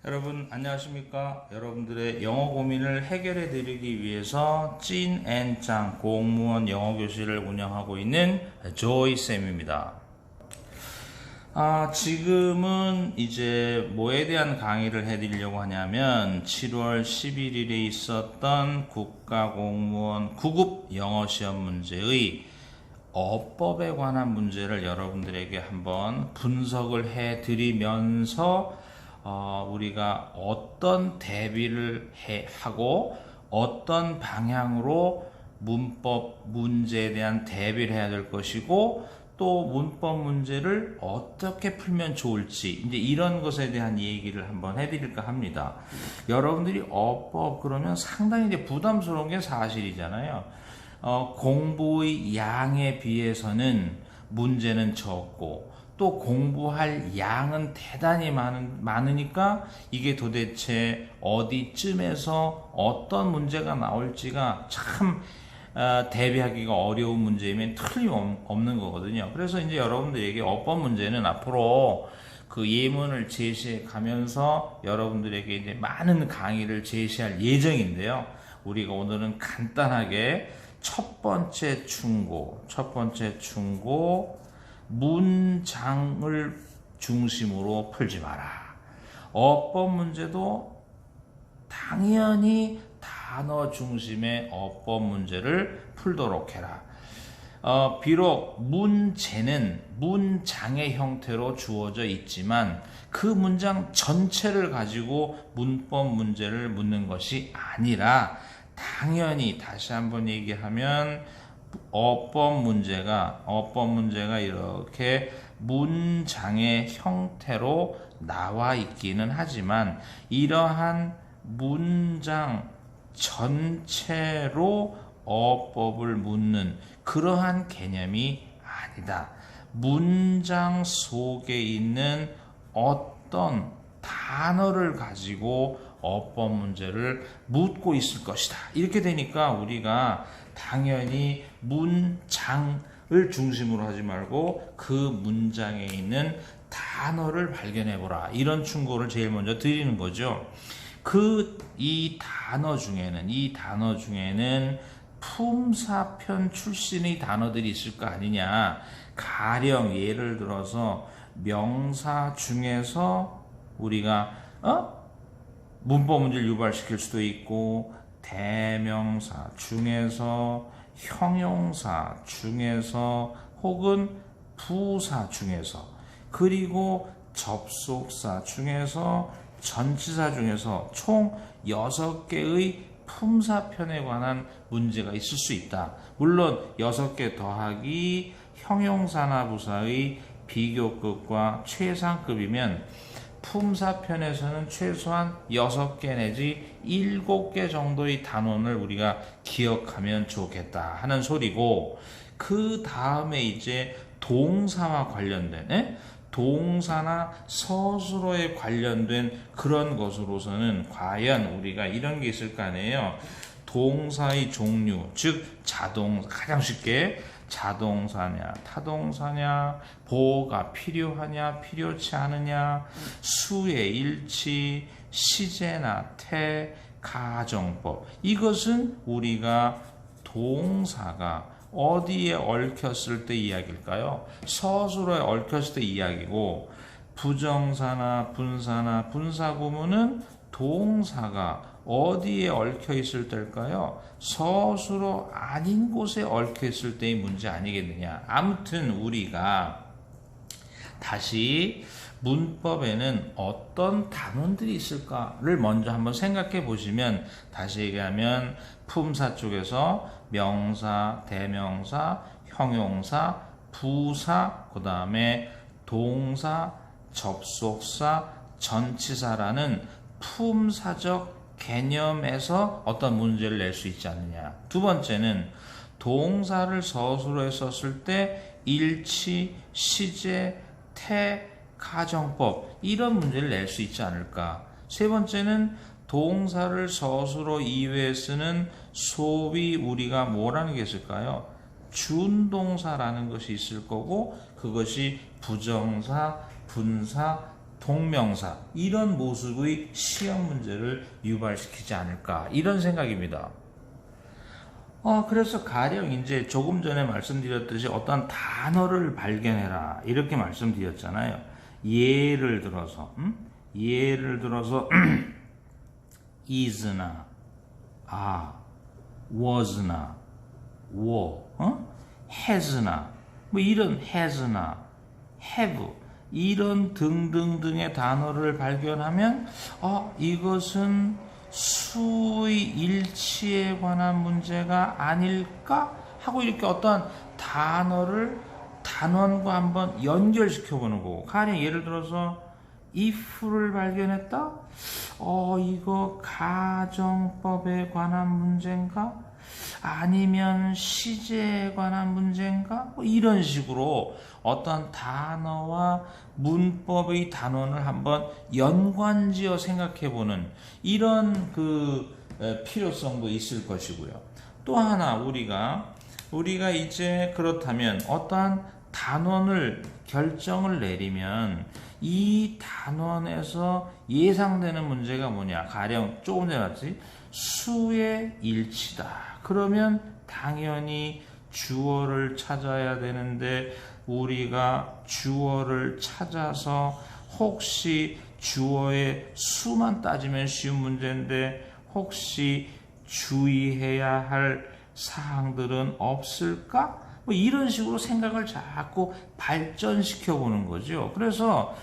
여러분 안녕하십니까? 여러분들의 영어 고민을 해결해 드리기 위해서 찐앤짱 공무원 영어 교실을 운영하고 있는 조이쌤입니다. 지금은 이제 뭐에 대한 강의를 해드리려고 하냐면 7월 11일에 있었던 국가공무원 9급 영어시험 문제의 어법에 관한 문제를 여러분들에게 한번 분석을 해드리면서 우리가 어떤 대비를 하고 어떤 방향으로 문법 문제에 대한 대비를 해야 될 것이고 또 문법 문제를 어떻게 풀면 좋을지 이제 이런 것에 대한 얘기를 한번 해드릴까 합니다. 여러분들이 어법 그러면 상당히 이제 부담스러운 게 사실이잖아요. 공부의 양에 비해서는 문제는 적고 또 공부할 양은 대단히 많으니까 이게 도대체 어디쯤에서 어떤 문제가 나올지가 참 대비하기가 어려운 문제이면 틀림없는 거거든요. 그래서 이제 여러분들에게 어법 문제는 앞으로 그 예문을 제시해 가면서 여러분들에게 이제 많은 강의를 제시할 예정인데요. 우리가 오늘은 간단하게 첫 번째 충고 문장을 중심으로 풀지 마라. 어법 문제도 당연히 단어 중심의 어법 문제를 풀도록 해라. 비록 문제는 문장의 형태로 주어져 있지만 그 문장 전체를 가지고 문법 문제를 묻는 것이 아니라 당연히 다시 한번 얘기하면 어법 문제가 이렇게 문장의 형태로 나와 있기는 하지만 이러한 문장 전체로 어법을 묻는 그러한 개념이 아니다. 문장 속에 있는 어떤 단어를 가지고 어법 문제를 묻고 있을 것이다. 이렇게 되니까 우리가 당연히 문장을 중심으로 하지 말고 그 문장에 있는 단어를 발견해 보라. 이런 충고를 제일 먼저 드리는 거죠. 이 단어 중에는 품사편 출신의 단어들이 있을 거 아니냐. 가령 예를 들어서 명사 중에서 우리가 문법 문제를 유발시킬 수도 있고 대명사 중에서 형용사 중에서 혹은 부사 중에서 그리고 접속사 중에서 전치사 중에서 총 6개의 품사편에 관한 문제가 있을 수 있다. 물론 6개 더하기 형용사나 부사의 비교급과 최상급이면 품사편에서는 최소한 6개 내지 7개 정도의 단원을 우리가 기억하면 좋겠다 하는 소리고, 그 다음에 이제 동사와 관련된 동사나 서술어에 관련된 그런 것으로서는 과연 우리가 이런 게 있을 거 아니에요. 동사의 종류, 즉 가장 쉽게 자동사냐 타동사냐, 보호가 필요하냐 필요치 않으냐, 수의 일치, 시제나 태, 가정법. 이것은 우리가 동사가 어디에 얽혔을 때 이야기일까요? 서술어에 얽혔을 때 이야기고, 부정사나 분사나 분사구문은 동사가 어디에 얽혀 있을 때일까요? 서술어 아닌 곳에 얽혀 있을 때의 문제 아니겠느냐. 아무튼 우리가 다시 문법에는 어떤 단원들이 있을까를 먼저 한번 생각해 보시면, 다시 얘기하면 품사 쪽에서 명사, 대명사, 형용사, 부사, 그 다음에 동사, 접속사, 전치사라는 품사적 개념에서 어떤 문제를 낼 수 있지 않느냐. 두 번째는 동사를 서술어에 썼을 때 일치, 시제, 태, 가정법, 이런 문제를 낼 수 있지 않을까. 세 번째는 동사를 서술어 이외에 쓰는 소위 우리가 뭐라는 게 있을까요? 준동사라는 것이 있을 거고, 그것이 부정사, 분사, 동명사 이런 모습의 시험 문제를 유발시키지 않을까 이런 생각입니다. 그래서 가령 이제 조금 전에 말씀드렸듯이 어떤 단어를 발견해라 이렇게 말씀드렸잖아요. 예를 들어서 is나 was나 has나 뭐 이런 has나 have 이런 등등등의 단어를 발견하면 이것은 수의 일치에 관한 문제가 아닐까 하고 이렇게 어떤 단원과 한번 연결시켜 보는 거고, 가령 예를 들어서 if를 발견했다? 이거 가정법에 관한 문제인가? 아니면 시제에 관한 문제인가? 뭐 이런 식으로 어떤 단어와 문법의 단원을 한번 연관지어 생각해보는 이런 필요성도 있을 것이고요. 또 하나 우리가 이제 그렇다면 어떠한 단원을 결정을 내리면 이 단원에서 예상되는 문제가 뭐냐? 가령 조금 전에 봤지? 수의 일치다. 그러면 당연히 주어를 찾아야 되는데 우리가 주어를 찾아서 혹시 주어의 수만 따지면 쉬운 문제인데 혹시 주의해야 할 사항들은 없을까? 뭐 이런 식으로 생각을 자꾸 발전시켜 보는 거죠. 그래서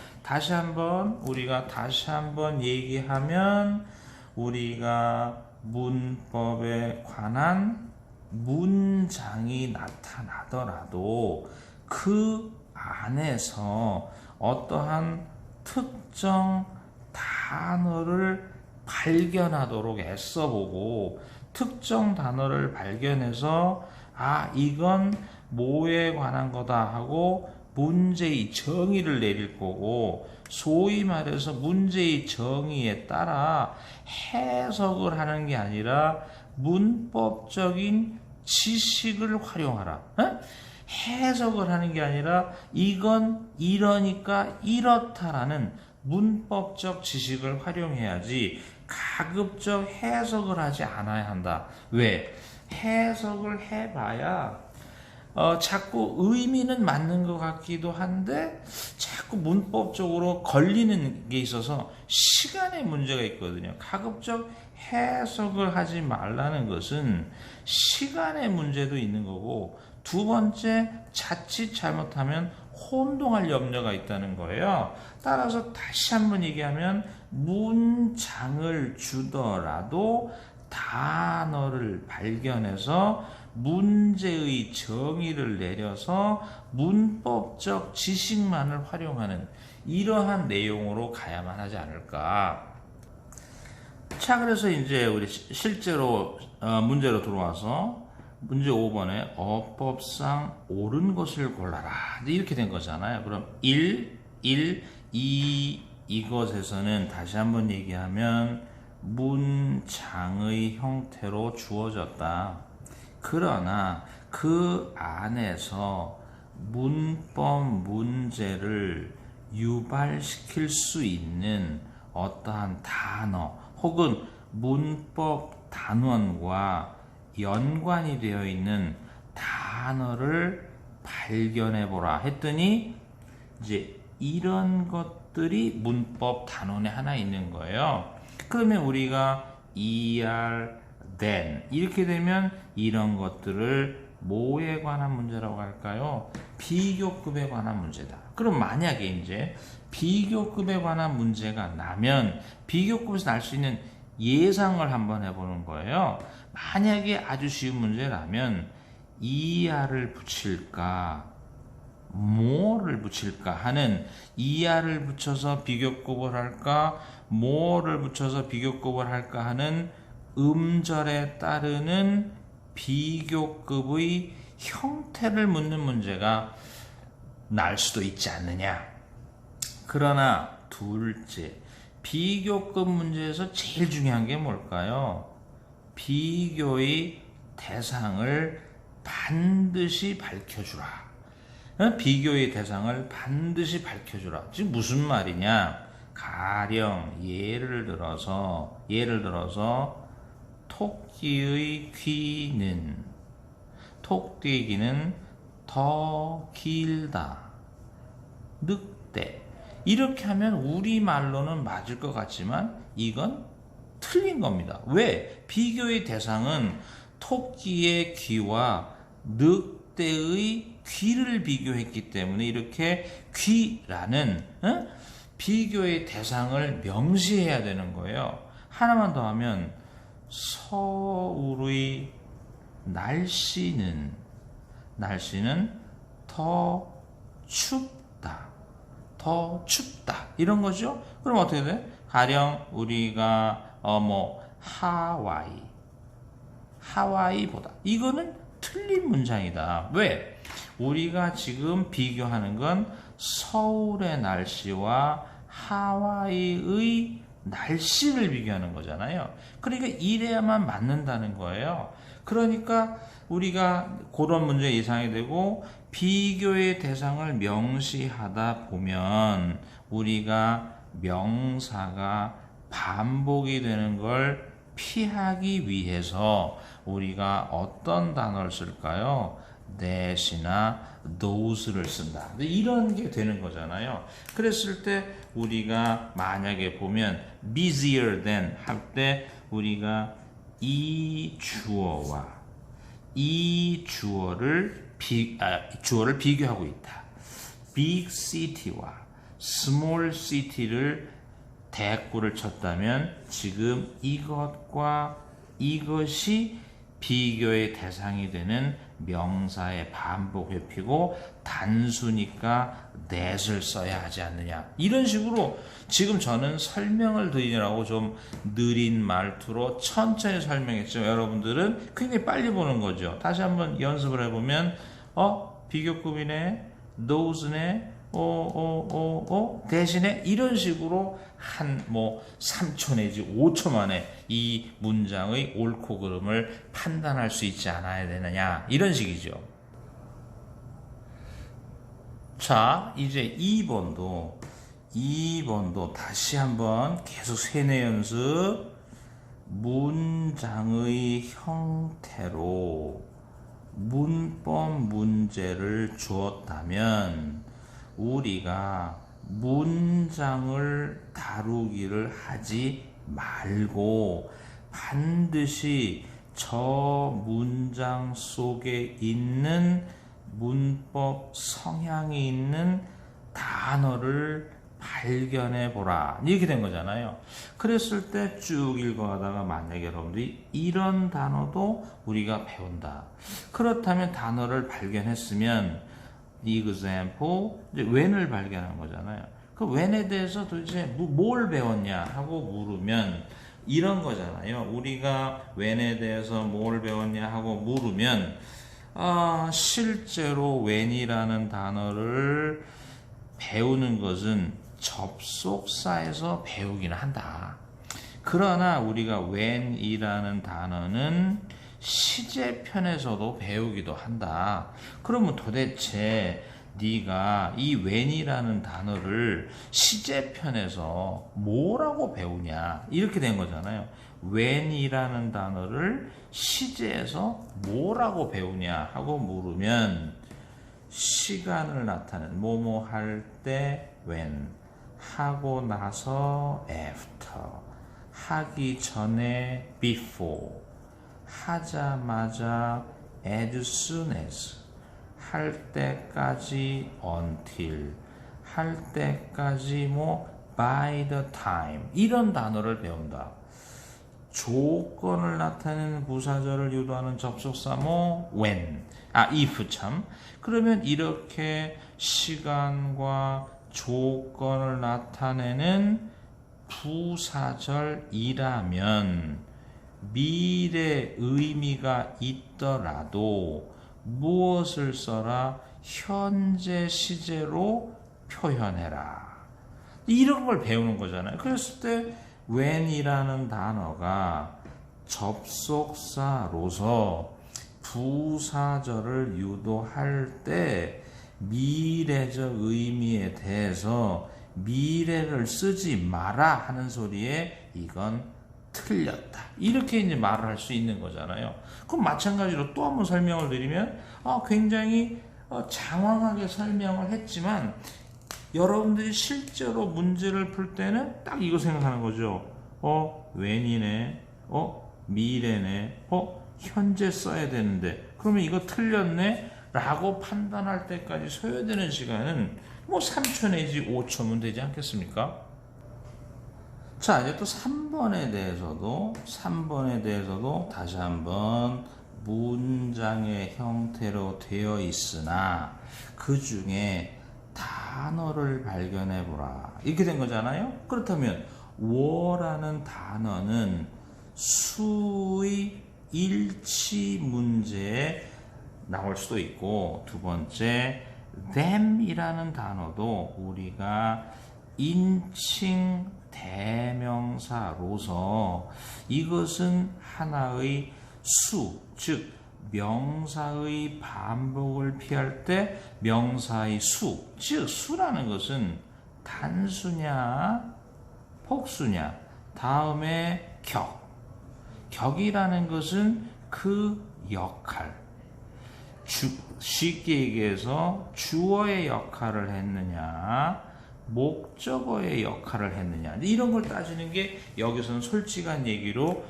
우리가 다시 한번 얘기하면 우리가 문법에 관한 문장이 나타나더라도 그 안에서 어떠한 특정 단어를 발견하도록 애써보고 특정 단어를 발견해서 이건 뭐에 관한 거다 하고 문제의 정의를 내릴 거고, 소위 말해서 문제의 정의에 따라 해석을 하는 게 아니라 문법적인 지식을 활용하라. 해석을 하는 게 아니라 이건 이러니까 이렇다라는 문법적 지식을 활용해야지 가급적 해석을 하지 않아야 한다. 왜? 해석을 해봐야 자꾸 의미는 맞는 것 같기도 한데 자꾸 문법적으로 걸리는 게 있어서 시간의 문제가 있거든요. 가급적 해석을 하지 말라는 것은 시간의 문제도 있는 거고, 두 번째, 자칫 잘못하면 혼동할 염려가 있다는 거예요. 따라서 다시 한번 얘기하면 문장을 주더라도 단어를 발견해서 문제의 정의를 내려서 문법적 지식만을 활용하는 이러한 내용으로 가야만 하지 않을까. 자, 그래서 이제 우리 실제로 문제로 들어와서 문제 5번에 어법상 옳은 것을 골라라 이렇게 된 거잖아요. 그럼 2이것에서는 다시 한번 얘기하면 문장의 형태로 주어졌다. 그러나 그 안에서 문법 문제를 유발시킬 수 있는 어떠한 단어 혹은 문법 단원과 연관이 되어 있는 단어를 발견해 보라 했더니 이제 이런 것들이 문법 단원에 하나 있는 거예요. 그러면 우리가 then 이렇게 되면 이런 것들을 뭐에 관한 문제라고 할까요? 비교급에 관한 문제다. 그럼 만약에 이제 비교급에 관한 문제가 나면 비교급에서 날 수 있는 예상을 한번 해보는 거예요. 만약에 아주 쉬운 문제라면 ER을 붙일까 more를 붙일까 하는, ER을 붙여서 비교급을 할까 more를 붙여서 비교급을 할까 하는 음절에 따르는 비교급의 형태를 묻는 문제가 날 수도 있지 않느냐. 그러나 둘째, 비교급 문제에서 제일 중요한 게 뭘까요? 비교의 대상을 반드시 밝혀주라. 비교의 대상을 반드시 밝혀주라. 지금 무슨 말이냐? 가령 예를 들어서 토끼의 귀는 더 길다. 늑대. 이렇게 하면 우리말로는 맞을 것 같지만 이건 틀린 겁니다. 왜? 비교의 대상은 토끼의 귀와 늑대의 귀를 비교했기 때문에 이렇게 귀라는 비교의 대상을 명시해야 되는 거예요. 하나만 더 하면 서울의 날씨는 더 춥다 이런 거죠. 그럼 어떻게 돼? 가령 우리가 하와이보다 이거는 틀린 문장이다. 왜? 우리가 지금 비교하는 건 서울의 날씨와 하와이의 날씨를 비교하는 거잖아요. 그러니까 이래야만 맞는다는 거예요. 그러니까 우리가 그런 문제 예상이 되고 비교의 대상을 명시하다 보면 우리가 명사가 반복이 되는 걸 피하기 위해서 우리가 어떤 단어를 쓸까요? that이나 those를 쓴다. 이런 게 되는 거잖아요. 그랬을 때 우리가 만약에 보면 busier than 할 때 우리가 이 주어와 이 주어를 비교하고 있다. big city와 small city를 대꾸를 쳤다면 지금 이것과 이것이 비교의 대상이 되는 명사의 반복 회피고 단수니까 that을 써야 하지 않느냐. 이런 식으로 지금 저는 설명을 드리느라고 좀 느린 말투로 천천히 설명했죠. 여러분들은 굉장히 빨리 보는 거죠. 다시 한번 연습을 해보면 비교급이네, those네, 대신에 이런 식으로 한 3초 내지 5초 만에 이 문장의 옳고 그름을 판단할 수 있지 않아야 되느냐 이런 식이죠. 자, 이제 2번도 다시 한번 계속 세뇌 연습. 문장의 형태로 문법 문제를 주었다면 우리가 문장을 다루기를 하지 말고 반드시 저 문장 속에 있는 문법 성향이 있는 단어를 발견해 보라. 이렇게 된 거잖아요. 그랬을 때 쭉 읽어가다가 만약에 여러분들이 이런 단어도 우리가 배운다. 그렇다면 단어를 발견했으면 example, 이제 when을 발견한 거잖아요. 그 when에 대해서 도대체 뭘 배웠냐 하고 물으면 이런 거잖아요. 우리가 when에 대해서 뭘 배웠냐 하고 물으면 실제로 when이라는 단어를 배우는 것은 접속사에서 배우기는 한다. 그러나 우리가 when이라는 단어는 시제편에서도 배우기도 한다. 그러면 도대체 네가 이 when이라는 단어를 시제편에서 뭐라고 배우냐 이렇게 된 거잖아요. when이라는 단어를 시제에서 뭐라고 배우냐 하고 물으면 시간을 나타내는 뭐뭐 할 때 when, 하고 나서 after, 하기 전에 before, 하자마자 as soon as, 할 때까지 until, 할 때까지 by the time 이런 단어를 배운다. 조건을 나타내는 부사절을 유도하는 접속사 when, if 참. 그러면 이렇게 시간과 조건을 나타내는 부사절이라면 미래 의미가 있더라도 무엇을 써라? 현재 시제로 표현해라. 이런 걸 배우는 거잖아요. 그랬을 때 when이라는 단어가 접속사로서 부사절을 유도할 때 미래적 의미에 대해서 미래를 쓰지 마라 하는 소리에 이건 틀렸다. 이렇게 이제 말을 할 수 있는 거잖아요. 그럼 마찬가지로 또 한번 설명을 드리면 굉장히 장황하게 설명을 했지만 여러분들이 실제로 문제를 풀 때는 딱 이거 생각하는 거죠. when이네, 미래네, 현재 써야 되는데 그러면 이거 틀렸네 라고 판단할 때까지 소요되는 시간은 뭐 3초 내지 5초면 되지 않겠습니까? 자, 이제 또 3번에 대해서도 다시 한번 문장의 형태로 되어 있으나 그 중에 단어를 발견해 보라. 이렇게 된 거잖아요. 그렇다면 워라는 단어는 수의 일치 문제에 나올 수도 있고, 두 번째 them이라는 단어도 우리가 인칭 대명사로서 이것은 하나의 수, 즉 명사의 반복을 피할 때 명사의 수, 즉 수라는 것은 단수냐 복수냐, 다음에 격이라는 것은 그 역할, 쉽게 얘기해서 주어의 역할을 했느냐 목적어의 역할을 했느냐, 이런 걸 따지는 게 여기서는 솔직한 얘기로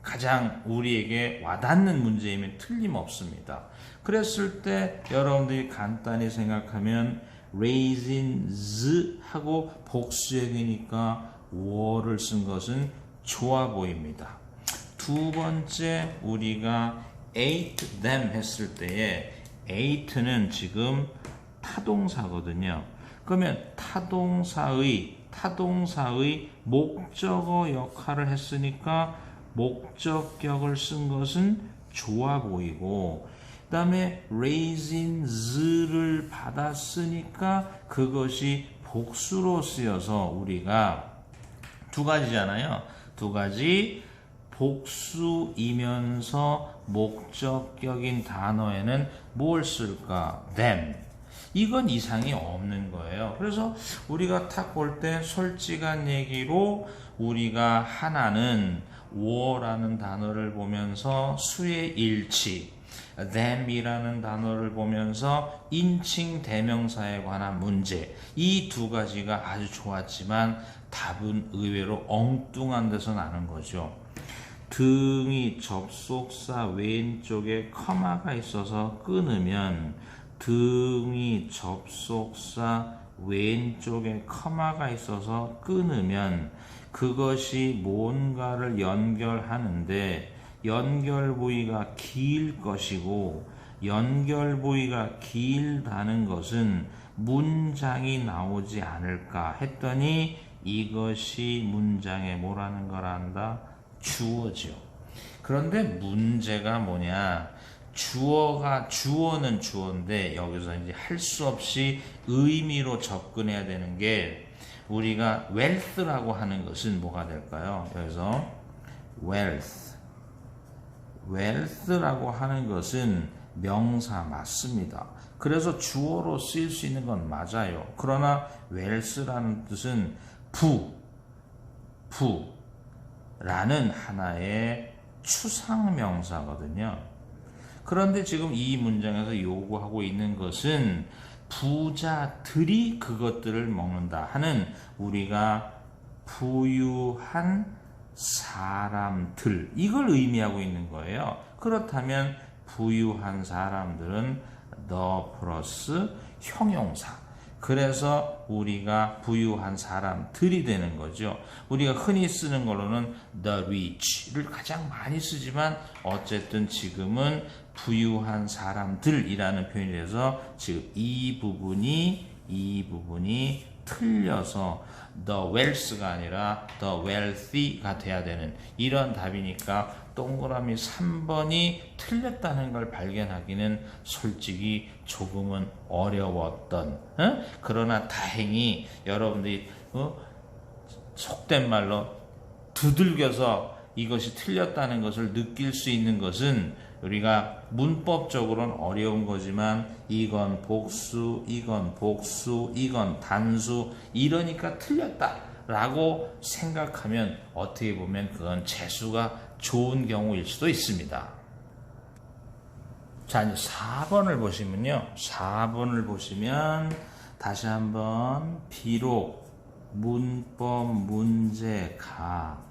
가장 우리에게 와닿는 문제이면 틀림없습니다. 그랬을 때 여러분들이 간단히 생각하면 raisins 하고 복수형이니까 were를 쓴 것은 좋아 보입니다. 두 번째, 우리가 ate them 했을 때에 ate는 지금 타동사거든요. 그러면 타동사의 목적어 역할을 했으니까 목적격을 쓴 것은 좋아 보이고, 그 다음에 raisins를 받았으니까 그것이 복수로 쓰여서 우리가 두 가지잖아요. 두 가지 복수이면서 목적격인 단어에는 뭘 쓸까? them. 이건 이상이 없는 거예요. 그래서 우리가 딱 볼 때 솔직한 얘기로 우리가 하나는 were라는 단어를 보면서 수의 일치, them이라는 단어를 보면서 인칭 대명사에 관한 문제, 이 두 가지가 아주 좋았지만 답은 의외로 엉뚱한 데서 나는 거죠. 등이 접속사 왼쪽에 커마가 있어서 끊으면, 등이 접속사 왼쪽에 커마가 있어서 끊으면 그것이 뭔가를 연결하는데 연결 부위가 길 것이고, 연결 부위가 길다는 것은 문장이 나오지 않을까 했더니 이것이 문장에 뭐라는 걸 안다? 주어죠. 그런데 문제가 뭐냐? 주어는 주어인데 여기서 이제 할 수 없이 의미로 접근해야 되는 게, 우리가 wealth라고 하는 것은 뭐가 될까요? 여기서 wealth라고 하는 것은 명사 맞습니다. 그래서 주어로 쓰일 수 있는 건 맞아요. 그러나 wealth라는 뜻은 부라는 하나의 추상명사거든요. 그런데 지금 이 문장에서 요구하고 있는 것은 부자들이 그것들을 먹는다 하는, 우리가 부유한 사람들, 이걸 의미하고 있는 거예요. 그렇다면 부유한 사람들은 the 플러스 형용사, 그래서 우리가 부유한 사람들이 되는 거죠. 우리가 흔히 쓰는 걸로는 the rich를 가장 많이 쓰지만 어쨌든 지금은 부유한 사람들이라는 표현이 돼서 지금 이 부분이 틀려서 the wealth가 아니라 the wealthy가 돼야 되는 이런 답이니까 동그라미 3번이 틀렸다는 걸 발견하기는 솔직히 조금은 어려웠던, 그러나 다행히 여러분들이 속된 말로 두들겨서 이것이 틀렸다는 것을 느낄 수 있는 것은 우리가 문법적으로는 어려운 거지만 이건 복수, 이건 복수, 이건 단수 이러니까 틀렸다라고 생각하면 어떻게 보면 그건 재수가 좋은 경우일 수도 있습니다. 자, 이제 4번을 보시면요. 4번을 보시면 다시 한번 비록 문법 문제가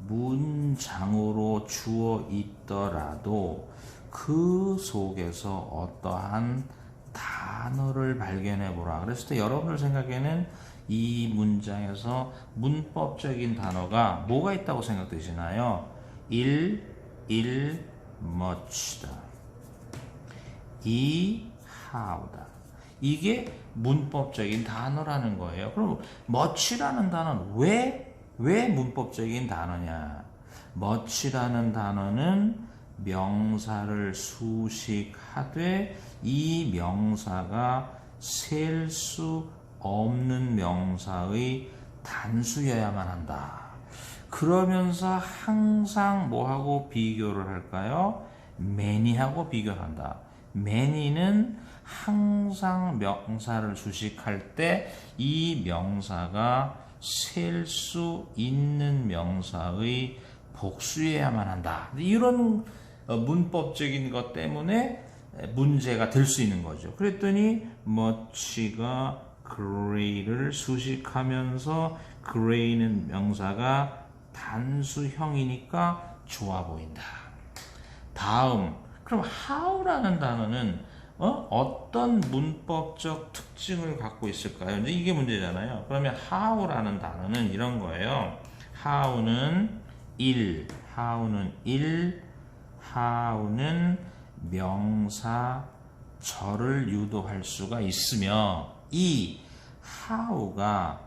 문장으로 주어 있더라도 그 속에서 어떠한 단어를 발견해 보라. 그랬을 때 여러분들 생각에는 이 문장에서 문법적인 단어가 뭐가 있다고 생각되시나요? much다. how다. 이게 문법적인 단어라는 거예요. 그럼 much라는 단어는 왜 문법적인 단어냐? much라는 단어는 명사를 수식하되 이 명사가 셀 수 없는 명사의 단수여야만 한다. 그러면서 항상 뭐하고 비교를 할까요? many하고 비교를 한다. many는 항상 명사를 수식할 때 이 명사가 셀 수 있는 명사의 복수여야만 한다. 이런 문법적인 것 때문에 문제가 될 수 있는 거죠. 그랬더니 much가 gray를 수식하면서 gray는 명사가 단수형이니까 좋아 보인다. 다음, 그럼 how라는 단어는 어떤 문법적 특징을 갖고 있을까요? 이제 이게 문제잖아요. 그러면 how라는 단어는 이런 거예요. how는 how는 명사 절을 유도할 수가 있으며 이 how가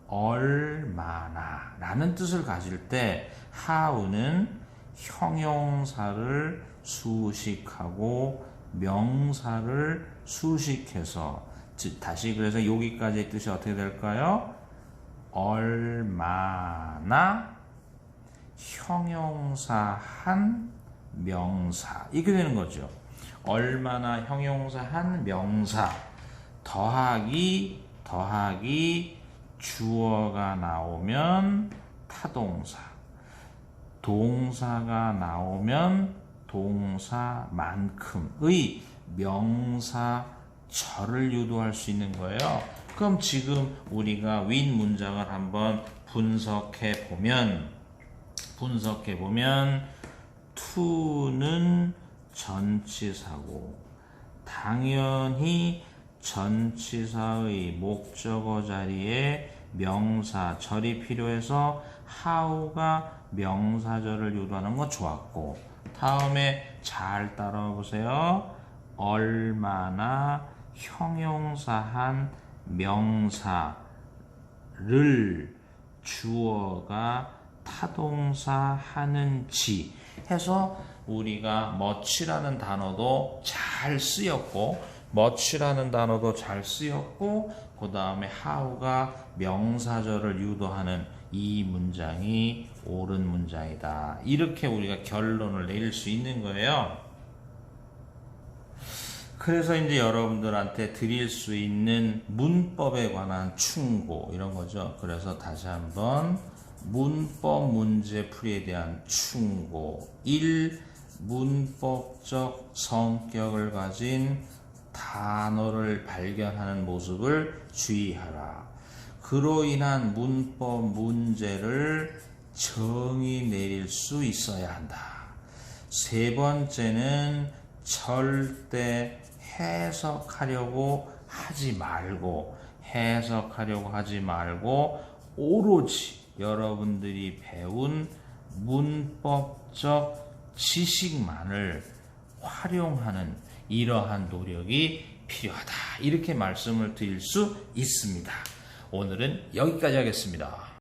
얼마나 라는 뜻을 가질 때 how는 형용사를 수식하고 명사를 수식해서 다시 그래서 여기까지의 뜻이 어떻게 될까요? 얼마나 형용사한 명사 이렇게 되는 거죠. 얼마나 형용사한 명사 더하기 주어가 나오면 타동사 동사가 나오면 동사만큼의 명사절을 유도할 수 있는 거예요. 그럼 지금 우리가 윗 문장을 한번 분석해 보면 to는 전치사고 당연히 전치사의 목적어 자리에 명사절이 필요해서 how가 명사절을 유도하는 거 좋았고 다음에 잘 따라와 보세요. 얼마나 형용사한 명사를 주어가 타동사하는지 해서 우리가 much라는 단어도 잘 쓰였고 그 다음에 how가 명사절을 유도하는 이 문장이 옳은 문장이다. 이렇게 우리가 결론을 내릴 수 있는 거예요. 그래서 이제 여러분들한테 드릴 수 있는 문법에 관한 충고 이런 거죠. 그래서 다시 한번 문법 문제풀이에 대한 충고 1. 문법적 성격을 가진 단어를 발견하는 모습을 주의하라. 그로 인한 문법 문제를 정의 내릴 수 있어야 한다. 세 번째는 절대 해석하려고 하지 말고 오로지 여러분들이 배운 문법적 지식만을 활용하는 이러한 노력이 필요하다. 이렇게 말씀을 드릴 수 있습니다. 오늘은 여기까지 하겠습니다.